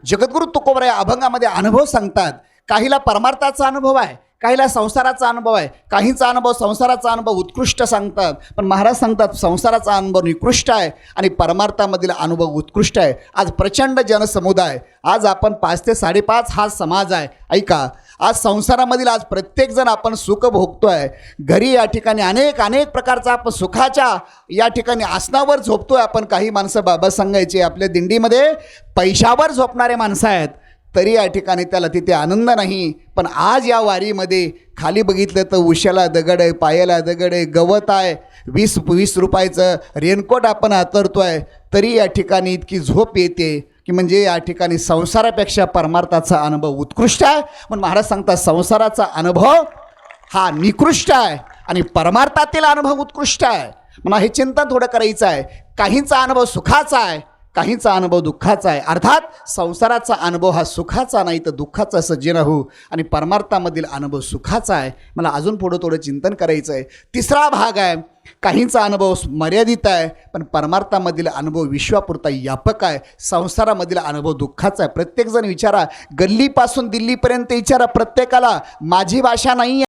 जगद्गुरू तुकोबरा या अभंगामध्ये अनुभव सांगतात. काहीला परमार्थाचा अनुभव आहे, काहीला संसाराचा अनुभव आहे, काहींचा अनुभव संसाराचा अनुभव उत्कृष्ट सांगतात. पण महाराज सांगतात संसाराचा अनुभव निकृष्ट आहे आणि परमार्थामधील अनुभव उत्कृष्ट आहे. आज प्रचंड जनसमुदाय, आज आपण 5 ते 5.5 हा समाज आहे. ऐका, आज संसारामधील आज प्रत्येकजण आपण सुख भोगतोय. घरी या ठिकाणी अनेक प्रकारचा आपण सुखाच्या या ठिकाणी आसनावर झोपतोय आपण. काही माणसं बाबा सांगायचे आपल्या दिंडीमध्ये पैशावर झोपणारे माणसं आहेत, तरी या ठिकाणी त्याला तिथे आनंद नाही. पण आज या वारीमध्ये खाली बघितलं तर उशाला दगड आहे, पायाला दगड आहे, गवत आहे, 20 रुपयाचं रेनकोट आपण हातरतो आहे, तरी या ठिकाणी इतकी झोप येते की म्हणजे या ठिकाणी संसारापेक्षा परमार्थाचा अनुभव उत्कृष्ट आहे. पण महाराज सांगतात संसाराचा अनुभव हा निकृष्ट आहे आणि परमार्थातील अनुभव उत्कृष्ट आहे. मला हे चिंतन थोडं करायचं आहे. काहींचा अनुभव सुखाचा आहे, काहींचा अनुभव दुःखाचा आहे. अर्थात संसाराचा अनुभव हा सुखाचा नाही तर दुःखाचा सज्जन हो, आणि परमार्थामधील अनुभव सुखाचा आहे. मला अजून पुढं थोडं चिंतन करायचं आहे. तिसरा भाग आहे, काहींचा अनुभव मर्यादित आहे पण परमार्थामधील अनुभव विश्वापुरता व्यापक आहे. संसारामधील अनुभव दुःखाचा आहे. प्रत्येकजण विचारा, गल्लीपासून दिल्लीपर्यंत विचारा, प्रत्येकाला माझी भाषा नाही आहे